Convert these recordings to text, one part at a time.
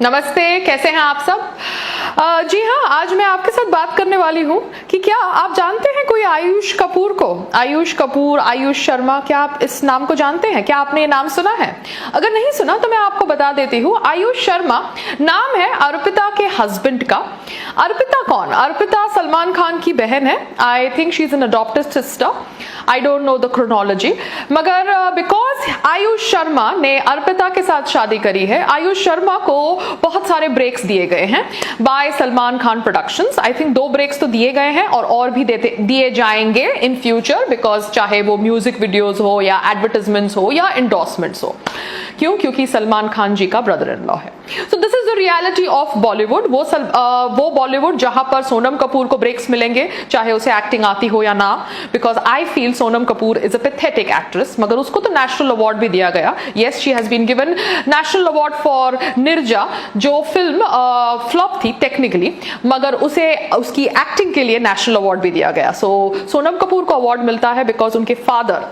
नमस्ते, कैसे हैं आप सब। जी हाँ, आज मैं आपके साथ बात करने वाली हूँ कि क्या आप जानते हैं कोई आयुष कपूर को। आयुष कपूर, आयुष शर्मा, क्या आप इस नाम को जानते हैं? क्या आपने ये नाम सुना है? अगर नहीं सुना तो मैं आपको बता देती हूँ। आयुष शर्मा नाम है अर्पिता के हस्बैंड का। अर्पिता कौन? अर्पिता सलमान खान की बहन है। I think she is an adopted sister, I don't know the chronology, मगर बिकॉज आयुष शर्मा ने अर्पिता के साथ शादी करी है, आयुष शर्मा को बहुत सारे ब्रेक्स दिए गए हैं by Salman Khan productions. I think 2 breaks तो दिए गए हैं और भी दिए जाएंगे इन फ्यूचर, बिकॉज चाहे वो म्यूजिक वीडियोस हो या एडवर्टाइजमेंट्स हो या इंडोर्समेंट्स हो। क्यों? क्योंकि सलमान खान जी का ब्रदर इन लॉ है। So this is the reality of Bollywood. वो बॉलीवुड जहां पर सोनम कपूर को ब्रेक्स मिलेंगे, चाहे उसे एक्टिंग आती हो या ना, because I feel Sonam Kapoor is a pathetic actress. मगर उसको तो नेशनल अवार्ड भी दिया गया। Yes, she has been given national award for Neerja, जो फिल्म फ्लॉप थी टेक्निकली, मगर उसे उसकी एक्टिंग के लिए नेशनल अवार्ड भी दिया गया। सो सोनम कपूर को अवार्ड मिलता है बिकॉज उनके father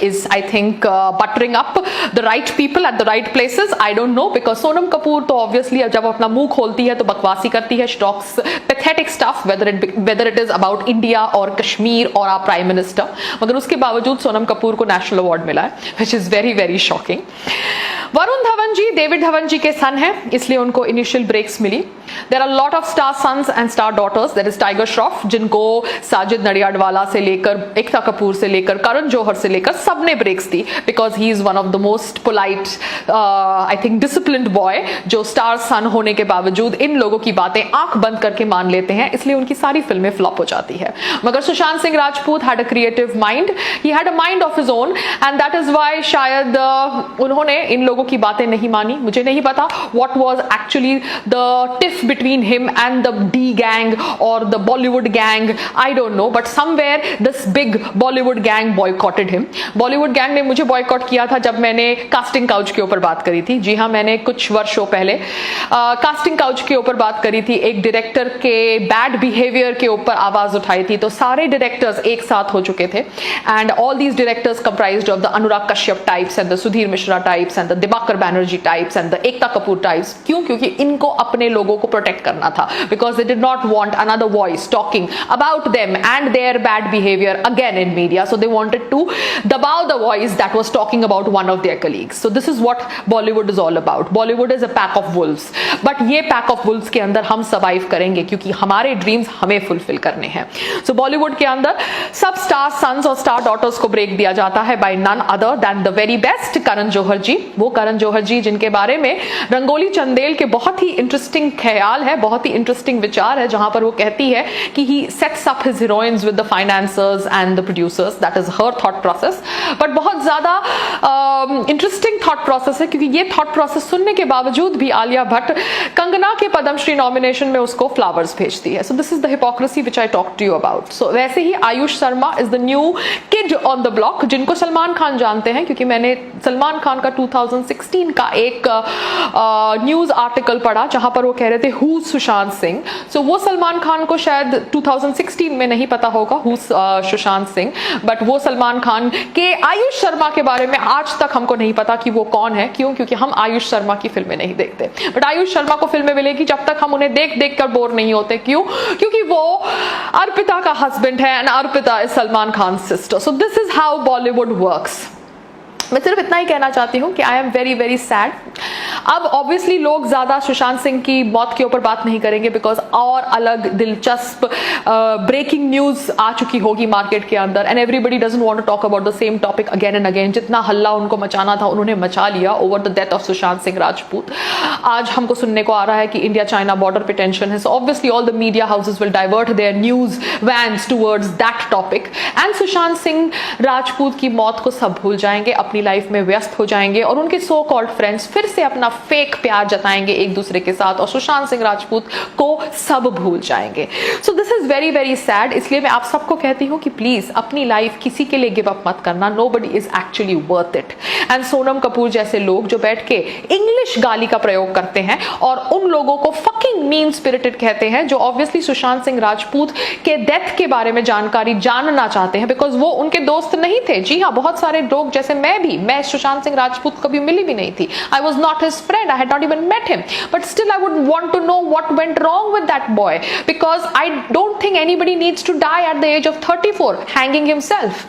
is I think buttering up the right people at the right places. I don't know, because Sonam Kapoor तो obviously जब अपना मुंह खोलती है तो बकवासी करती है, she talks pathetic stuff, whether it is about India or Kashmir or our Prime Minister, मगर उसके बावजूद सोनम कपूर को नेशनल अवार्ड मिला है, which is very very shocking. Varun Dhawan ji David Dhawan ji के सन हैं, इसलिए उनको इनिशियल ब्रेक्स मिली। There are a lot of star sons and star daughters. There is Tiger Shroff, जिनको साजिद नडियाडवाला से लेकर एकता कपूर से लेकर करण जौहर से लेकर सबने ब्रेक्स दी, because he is one of the most polite, I think disciplined boy, जो स्टार सन होने के बावजूद इन लोगों की बातें आंख बंद करके मान लेते हैं, इसलिए उनकी सारी फिल्में फ्लॉप हो जाती है। मगर Sushant Singh Rajput had a creative mind, he had a mind of his own, and that is why शायद उन्होंने इन लोगों की बातें नहीं मानी। मुझे नहीं पता what was actually the tiff between him and the D gang or the Bollywood gang, I don't know, but somewhere this big Bollywood gang boycotted him. Bollywood gang ने मुझे boycott किया था जब मैंने casting couch के ऊपर बात करी थी। जी हाँ, मैंने कुछ वर्षों पहले casting couch के ऊपर बात करी थी, एक डायरेक्टर के bad behavior के ऊपर आवाज उठाई थी, तो सारे डायरेक्टर्स एक साथ हो चुके थे, and all these directors comprised of the Anurag Kashyap types and the Sudhir Mishra types and the Dibakar Banerjee types and the Ekta Kapoor types। क्यों? क्योंकि इनको अपने लोगों को प्रोटेक्ट करना था, because they did not want another voice talking about them and their bad behavior again in media, so they wanted to dabao the voice that was talking about one of their colleagues. So this is what Bollywood is all about. Bollywood is a pack of wolves, but ये pack of wolves के अंदर हम survive करेंगे क्योंकि हमारे dreams हमें fulfill करने हैं। So Bollywood के अंदर सब star sons और star daughters को break दिया जाता है by none other than the very best Karan Johar जी। वो करण जौहर जी जिनके बारे में रंगोली चंदेल के बहुत ही इंटरेस्टिंग ख्याल है, बहुत ही इंटरेस्टिंग विचार है, जहां पर वो कहती है कि he sets up his heroines with the financiers and the producers, that is her thought process. But बहुत ज्यादा इंटरेस्टिंग थॉट प्रोसेस है, क्योंकि ये थॉट प्रोसेस सुनने के बावजूद भी आलिया भट्ट कंगना के पद्मश्री नॉमिनेशन में उसको फ्लावर्स भेजती है। So this is the hypocrisy which I talk to you about. So वैसे ही Ayush Sharma is the new kid on the block, जिनको सलमान खान जानते हैं, क्योंकि मैंने सलमान खान का 2016 का एक न्यूज आर्टिकल पढ़ा जहां पर वो कह रहे थे हु सुशांत सिंह। सो वो सलमान खान को शायद 2016 में नहीं पता होगा हु सुशांत सिंह, बट वो सलमान खान के आयुष शर्मा के बारे में आज तक हमको नहीं पता कि वो कौन है। क्यों? क्योंकि हम आयुष शर्मा की फिल्में नहीं देखते, बट आयुष शर्मा को फिल्में मिलेगी जब तक हम उन्हें देख देख कर बोर नहीं होते। क्यों? क्योंकि वो अर्पिता का हस्बैंड है and Arpita is Salman Khan sister. So this is how Bollywood works. मैं सिर्फ इतना ही कहना चाहती हूँ कि I am very very sad. अब ऑब्वियसली लोग ज्यादा सुशांत सिंह की मौत के ऊपर बात नहीं करेंगे, बिकॉज और अलग दिलचस्प ब्रेकिंग न्यूज आ चुकी होगी मार्केट के अंदर, and everybody doesn't want to talk about the same topic again and again. जितना हल्ला उनको मचाना था उन्होंने मचा लिया over the death of Sushant Singh Rajput. आज हमको सुनने को आ रहा है कि इंडिया चाइना बॉर्डर पे टेंशन है, so obviously all the media houses will divert their news vans towards that topic, and Sushant Singh Rajput की मौत को सब भूल जाएंगे, अपनी लाइफ में व्यस्त हो जाएंगे, और उनके सो कॉल्ड फ्रेंड्स फिर से अपना फेक प्यार जताएंगे एक दूसरे के साथ, और सुशांत सिंह राजपूत को सब भूल जाएंगे। सो this is very very sad. इसलिए मैं आप सबको कहती हूँ कि प्लीज अपनी लाइफ किसी के लिए गिव अप मत करना। Nobody is actually worth it. And Sonam Kapoor जैसे लोग जो बैठ के इंग्लिश गाली का प्रयोग करते हैं और उन लोगों को फकिंग मीन स्पिरिटेड कहते हैं, जो ऑब्वियसली सुशांत सिंह राजपूत के डेथ के बारे में जानकारी जानना चाहते हैं, बिकॉज वो उनके दोस्त नहीं थे। जी हाँ, बहुत सारे लोग जैसे मैं सुशांत सिंह राजपूत कभी मिली भी नहीं थी। I was not his friend, I had not even met him, but still I would want to know what went wrong with that boy, because I don't think anybody needs to die at the age of 34 hanging himself.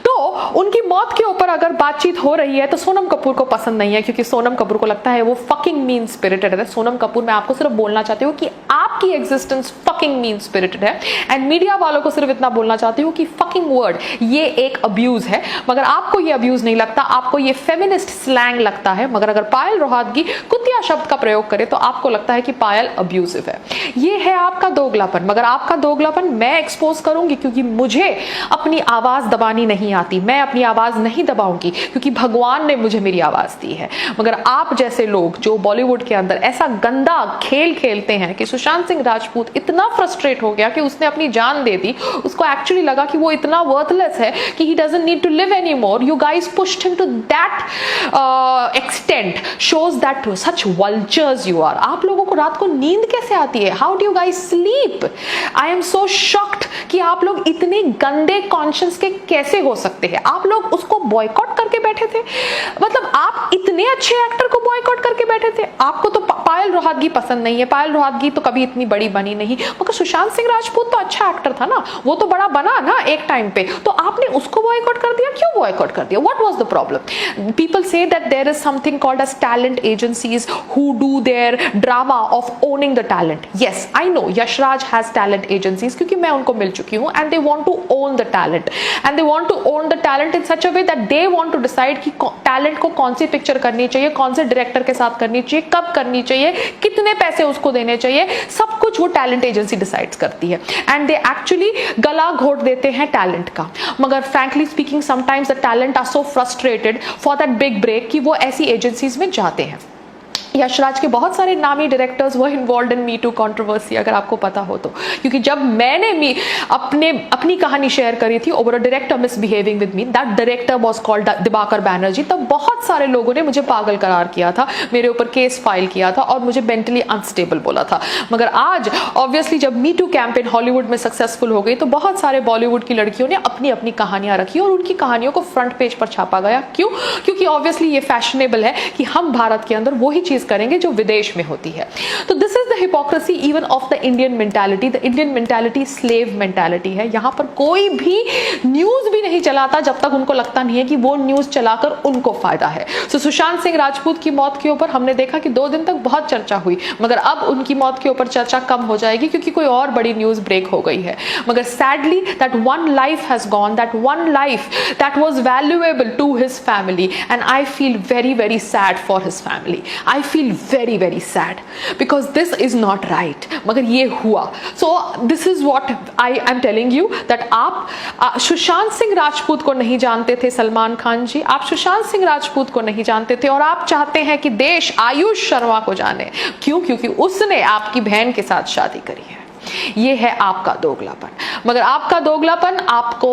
तो उनकी मौत के ऊपर अगर बातचीत हो रही है तो सोनम कपूर को पसंद नहीं है, क्योंकि सोनम कपूर को लगता है वो फकिंग मीन स्पिरिटेड है। सोनम कपूर, मैं आपको सिर्फ बोलना चाहती हूँ कि आपकी एग्जिस्टेंस फकिंग मीन स्पिरिटेड है, एंड मीडिया वालों को सिर्फ इतना बोलना चाहती हूँ कि फकिंग वर्ड ये एक अब्यूज है। मगर आपको ये अब्यूज नहीं लगता, आपको ये फेमिनिस्ट स्लैंग लगता है। मगर अगर पायल रोहतगी कुतिया शब्द का प्रयोग करे तो आपको लगता है कि पायल अब्यूजिव है। ये है आपका दोगलापन। मगर आपका दोगलापन मैं एक्सपोज करूंगी, क्योंकि मुझे अपनी आवाज दबानी नहीं आती। मैं अपनी आवाज नहीं दबाऊंगी क्योंकि भगवान ने मुझे मेरी आवाज दी है। मगर आप जैसे लोग जो बॉलीवुड के अंदर ऐसा गंदा खेल खेलते हैं कि सुशांत सिंह राजपूत इतना फ्रस्ट्रेट हो गया कि उसने अपनी जान दे दी, उसको एक्चुअली लगा कि वो इतना वर्थलेस है कि he doesn't need to live anymore, you guys pushed him to that extent, shows that such vultures you are. आप लोगों को रात को नींद कैसे आती है? How do you guys sleep? I am so shocked कि आप लोग इतने गंदे कॉन्शियस के कैसे हो सकते हैं। आप लोग उसको बॉयकॉट करके बैठे थे, मतलब आप इतने अच्छे एक्टर को बॉयकॉट करके बैठे थे। आपको तो पायल रोहतगी पसंद नहीं है, पायल रोहतगी तो कभी इतनी बड़ी बनी नहीं, मगर सुशांत सिंह राजपूत तो अच्छा एक्टर था ना, वो तो बड़ा बना ना एक टाइम पे, तो आपने उसको बॉयकॉट कर दिया। क्यों बॉयकॉट कर दिया? What was the problem? People say that there is something called as talent agencies who do their drama of owning the talent. Yes, I know Yashraj has talent agencies, क्योंकि मैं उनको मिल चुकी हूं, and they want to own the talent, and they want to own the talent in such a way that they want to decide कि talent को कौन सी picture करनी चाहिए, कौन से डायरेक्टर के साथ करनी चाहिए, कब करनी चाहिए, कितने पैसे उसको देने चाहिए, सब कुछ वो टैलेंट एजेंसी डिसाइड्स करती है, एंड दे एक्चुअली गला घोट देते हैं टैलेंट का। मगर frankly speaking sometimes the talent are so frustrated for that big break कि वो ऐसी एजेंसीज में जाते हैं। यशराज के बहुत सारे नामी डायरेक्टर्स वो involve in me too controversy, अगर आपको पता हो तो, क्योंकि जब मैंने अपनी कहानी शेयर करी थी over a director misbehaving with me, that director was called Diwakar Banerjee, तब बहुत सारे लोगों ने मुझे पागल करार किया था, मेरे ऊपर केस फाइल किया था और मुझे मेंटली अनस्टेबल बोला था। मगर आज ऑब्वियसली जब मी टू कैंपेन हॉलीवुड में सक्सेसफुल हो गई तो बहुत सारे बॉलीवुड की लड़कियों ने अपनी अपनी कहानियां रखी और उनकी कहानियों को फ्रंट पेज पर छापा गया। क्यों? क्योंकि ऑब्वियसली ये फैशनेबल है कि हम भारत के अंदर वही चीज करेंगे जो विदेश में होती है। तो this is the hypocrisy even of the Indian mentality. The Indian mentality slave mentality है। यहां पर कोई भी न्यूज भी नहीं चलाता जब तक उनको लगता नहीं है कि वो न्यूज चलाकर उनको फायदा है। सो सुशांत सिंह राजपूत की मौत के ऊपर हमने देखा कि 2 दिन तक बहुत चर्चा हुई, मगर अब उनकी मौत के ऊपर चर्चा कम हो जाएगी क्योंकि कोई और बड़ी न्यूज ब्रेक हो गई है। मगर sadly that one life has gone, that one life that was valuable to his family, and I feel very very sad for his family. I feel very very sad because this is not right, मगर ये हुआ। So this is what I am telling you that आप सुशांत सिंह राजपूत को नहीं जानते थे सलमान खान जी, आप सुशांत सिंह राजपूत को नहीं जानते थे और आप चाहते हैं कि देश आयुष शर्मा को जाने। क्यों? क्योंकि उसने आपकी बहन के साथ शादी करी है। ये है आपका दोगलापन। मगर आपका दोगलापन आपको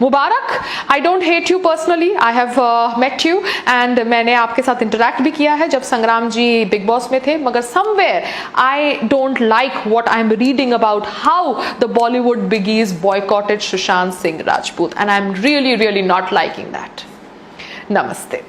मुबारक। I don't hate you personally, I have met you and मैंने आपके साथ इंटरैक्ट भी किया है जब संग्राम जी बिग बॉस में थे, मगर somewhere I don't like what I am reading about how the Bollywood बिगीज boycotted Sushant Singh Rajput, and I am really really not liking that. नमस्ते।